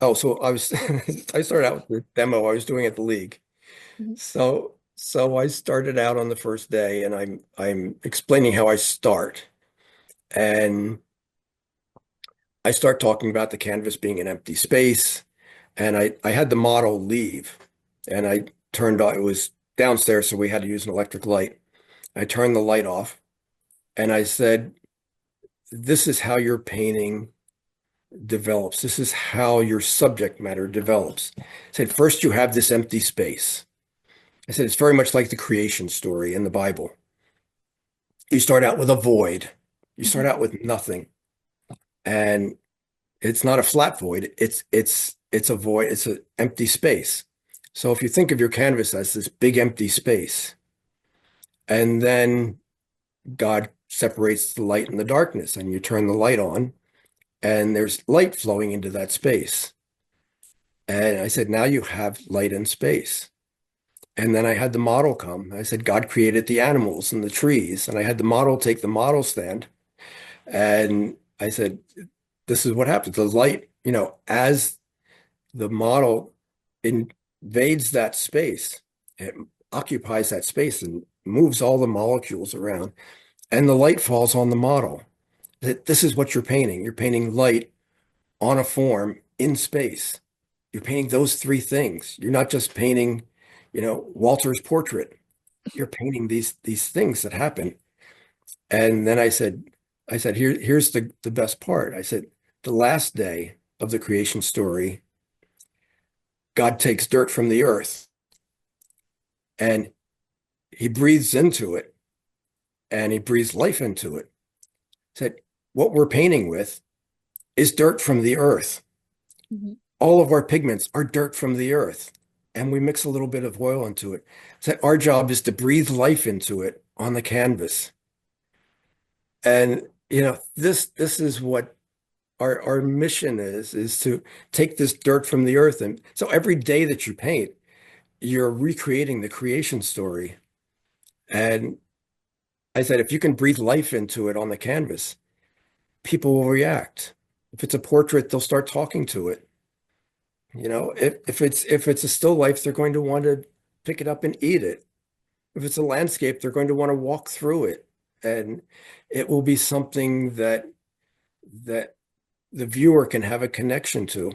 Oh, so I was I started out with the demo I was doing at the league. Mhm. So I started out on the first day and I'm explaining how I start. And I start talking about the canvas being an empty space. And I had the model leave and I turned on, it was downstairs, so we had to use an electric light. I turned the light off and I said, this is how your painting develops. This is how your subject matter develops. I said, first you have this empty space. I said, it's very much like the creation story in the Bible. You start out with a void. You start Mhm. out with nothing. And it's not a flat void. It's a void. It's an empty space. So if you think of your canvas as this big empty space, and then God separates the light and the darkness, and you turn the light on, and there's light flowing into that space. And I said, now you have light and space. And then I had the model come. I said, God created the animals and the trees. And I had the model take the model stand. And I said, this is what happens. The light, as the model invades that space, it occupies that space and moves all the molecules around. And the light falls on the model. This is what you're painting. You're painting light on a form in space. You're painting those three things. You're not just painting, Walter's portrait. You're painting these things that happen. And then I said, here's the best part. I said, the last day of the creation story, God takes dirt from the earth and he breathes into it and he breathes life into it. I said, what we're painting with is dirt from the earth. Mhm. All of our pigments are dirt from the earth. And we mix a little bit of oil into it. So our job is to breathe life into it on the canvas. And this is what our mission is to take this dirt from the earth. And so every day that you paint, you're recreating the creation story. And I said, if you can breathe life into it on the canvas, people will react. If it's a portrait, they'll start talking to it. If it's a still life, they're going to want to pick it up and eat it. If it's a landscape, they're going to want to walk through it. And it will be something that the viewer can have a connection to.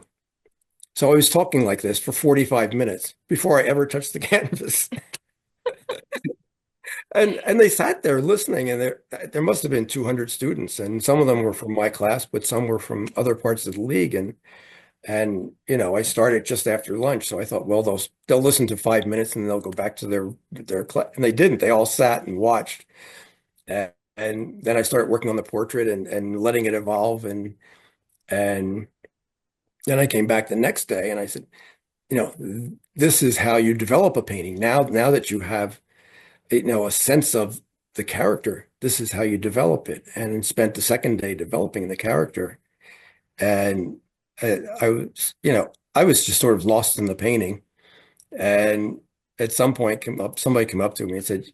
So I was talking like this for 45 minutes before I ever touched the canvas. And they sat there listening, and there must have been 200 students, and some of them were from my class, but some were from other parts of the league. And I started just after lunch, so I thought, well, they'll listen to 5 minutes and they'll go back to their class. And they didn't. They all sat and watched. And then I started working on the portrait and letting it evolve. And then I came back the next day and I said, this is how you develop a painting. Now that you have, a sense of the character, this is how you develop it. And spent the second day developing the character. And I was just sort of lost in the painting. And at some point somebody came up to me and said,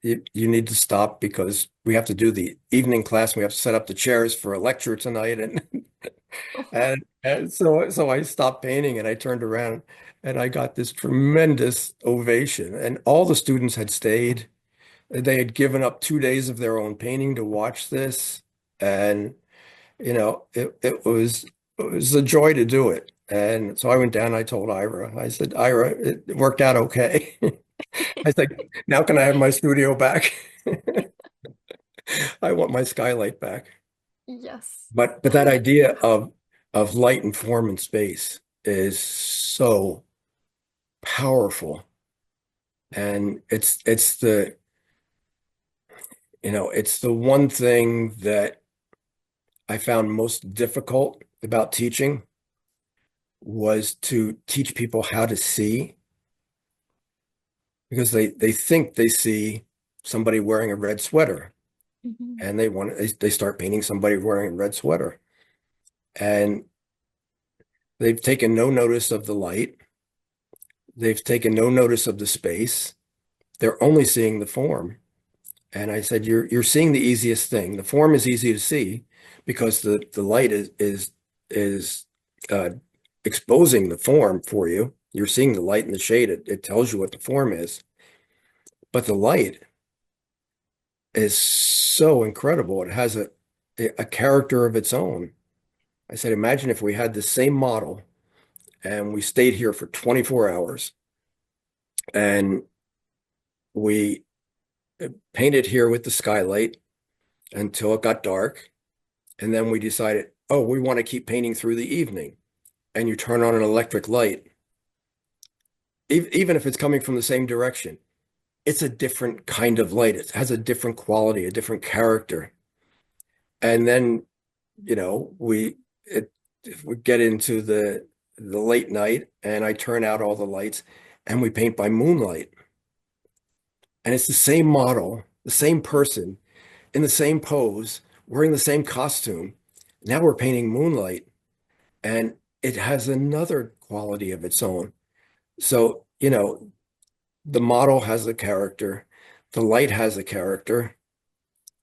you need to stop because we have to do the evening class. And we have to set up the chairs for a lecture tonight. And and so I stopped painting and I turned around and I got this tremendous ovation. And all the students had stayed. They had given up 2 days of their own painting to watch this. And it was a joy to do it. And so I went down, I told Ira, I said, Ira, it worked out okay. I said, now can I have my studio back? I want my skylight back. Yes. But that idea of light and form and space is so powerful. And it's the one thing that I found most difficult about teaching was to teach people how to see because they think they see somebody wearing a red sweater Mhm. and they start painting somebody wearing a red sweater and they've taken no notice of the light, they've taken no notice of the space, they're only seeing the form. And I said, you're seeing the easiest thing. The form is easy to see because the light is uh, exposing the form for you. You're seeing the light and the shade. It tells you what the form is. But the light is so incredible. It has a character of its own. I said, imagine if we had the same model and we stayed here for 24 hours and we painted here with the skylight until it got dark. And then we decided, oh, we want to keep painting through the evening. And you turn on an electric light, even if it's coming from the same direction, it's a different kind of light. It has a different quality, a different character. And then, it, if we get into the late night and I turn out all the lights and we paint by moonlight. And it's the same model, the same person in the same pose, wearing the same costume. Now we're painting moonlight and it has another quality of its own. So, the model has a character, the light has a character.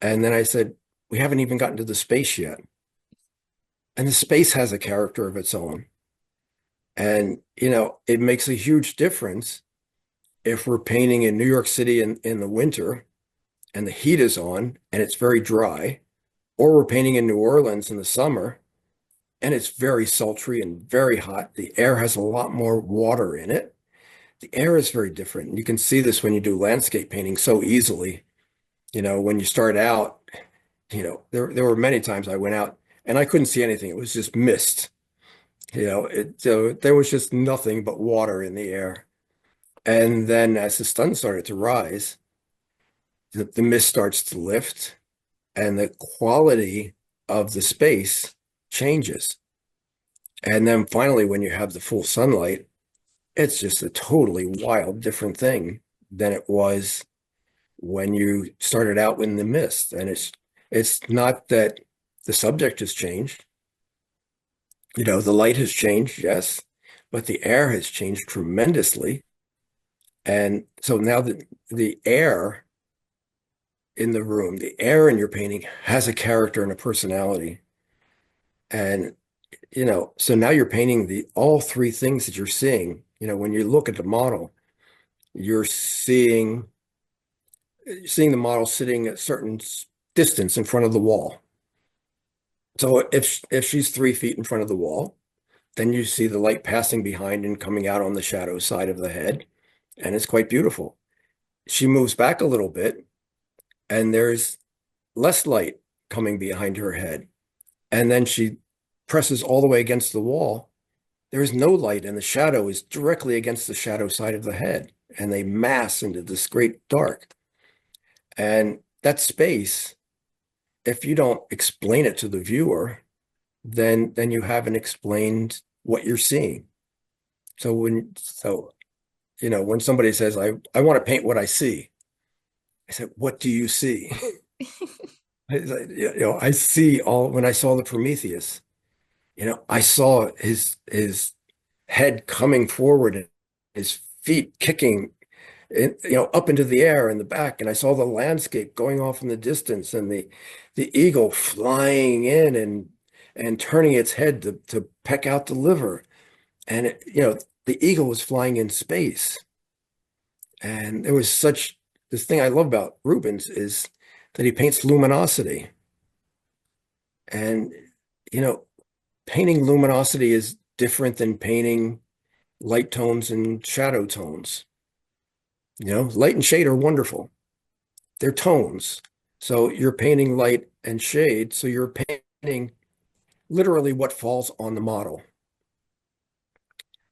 And then I said, we haven't even gotten to the space yet. And the space has a character of its own. And, it makes a huge difference if we're painting in New York City in the winter and the heat is on and it's very dry, or we're painting in New Orleans in the summer and it's very sultry and very hot. The air has a lot more water in it. The air is very different. You can see this when you do landscape painting so easily. When you start out, there were many times I went out and I couldn't see anything. It was just mist. So there was just nothing but water in the air. And then as the sun started to rise, the mist starts to lift and the quality of the space changes. And then finally, when you have the full sunlight, it's just a totally wild, different thing than it was when you started out in the mist. And it's not that the subject has changed. The light has changed, yes, but the air has changed tremendously. And so now the air in the room, the air in your painting has a character and a personality. And, so now you're painting all three things that you're seeing. When you look at the model, you're seeing the model sitting at a certain distance in front of the wall. So if she's 3 feet in front of the wall, then you see the light passing behind and coming out on the shadow side of the head, and it's quite beautiful. She moves back a little bit, and there's less light coming behind her head. And then she presses all the way against the wall. There is no light, and the shadow is directly against the shadow side of the head, and they mass into this great dark. And that space, if you don't explain it to the viewer, then you haven't explained what you're seeing. So when somebody says, I want to paint what I see, I said, what do you see? I see when I saw the Prometheus, I saw his head coming forward and his feet kicking up into the air in the back, and I saw the landscape going off in the distance, and the eagle flying in and turning its head to peck out the liver, and the eagle was flying in space, and there was this thing I love about Rubens is that he paints luminosity, and you know painting luminosity is different than painting light tones and shadow tones. Light and shade are wonderful. They're tones. So you're painting light and shade. So you're painting literally what falls on the model.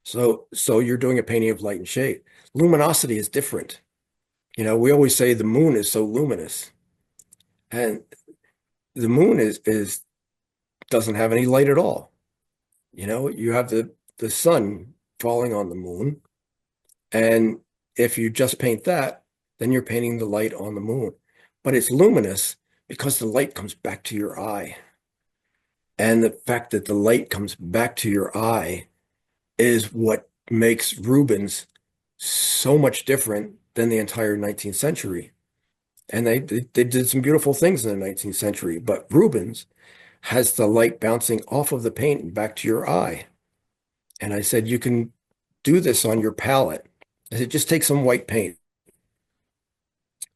So you're doing a painting of light and shade. Luminosity is different. We always say the moon is so luminous. And the moon is doesn't have any light at all. You have the sun falling on the moon. And if you just paint that, then you're painting the light on the moon. But it's luminous because the light comes back to your eye. And the fact that the light comes back to your eye is what makes Rubens so much different than the entire 19th century. And they did some beautiful things in the 19th century, but Rubens has the light bouncing off of the paint and back to your eye. And I said, you can do this on your palette. I said, just take some white paint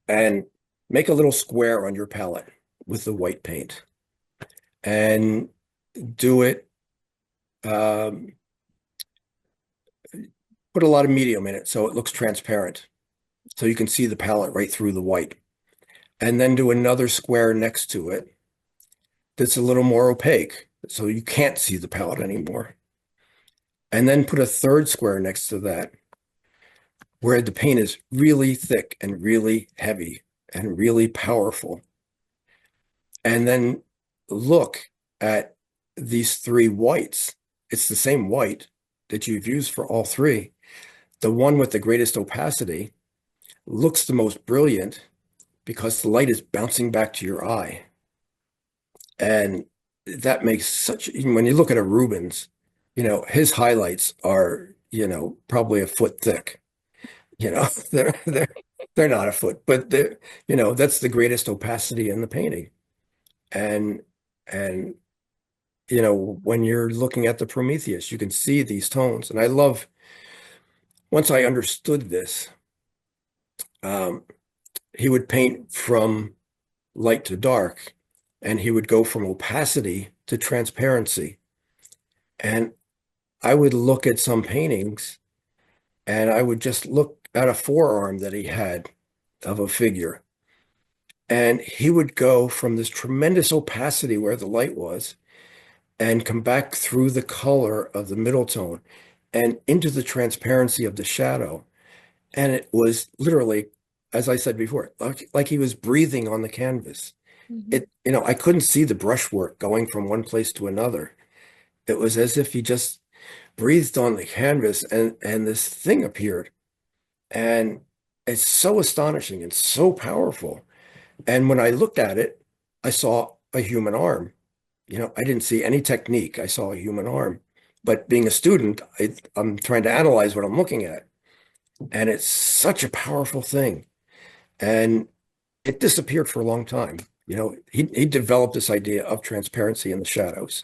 and make a little square on your palette with the white paint and do it. Um, put a lot of medium in it so it looks transparent. So you can see the palette right through the white. And then do another square next to it that's a little more opaque. So you can't see the palette anymore. And then put a third square next to that where the paint is really thick and really heavy and really powerful. And then look at these three whites. It's the same white that you've used for all three. The one with the greatest opacity looks the most brilliant because the light is bouncing back to your eye. And that makes such, when you look at a Rubens, his highlights are, probably a foot thick. They're they're not a foot, but that's the greatest opacity in the painting. And and when you're looking at the Prometheus, you can see these tones. And I love, once I understood this, um, he would paint from light to dark, and he would go from opacity to transparency. And I would look at some paintings and I would just look at a forearm that he had of a figure. And he would go from this tremendous opacity where the light was and come back through the color of the middle tone and into the transparency of the shadow. And it was literally, as I said before, like he was breathing on the canvas. Mhm. I couldn't see the brushwork going from one place to another. It was as if he just breathed on the canvas and this thing appeared. And it's so astonishing and so powerful. And when I looked at it, I saw a human arm. I didn't see any technique. I saw a human arm. But being a student, I'm trying to analyze what I'm looking at. And it's such a powerful thing. And it disappeared for a long time. He developed this idea of transparency in the shadows.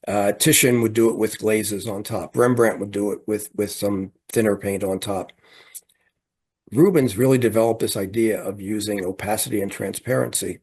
Titian would do it with glazes on top. Rembrandt would do it with some thinner paint on top. Rubens really developed this idea of using opacity and transparency.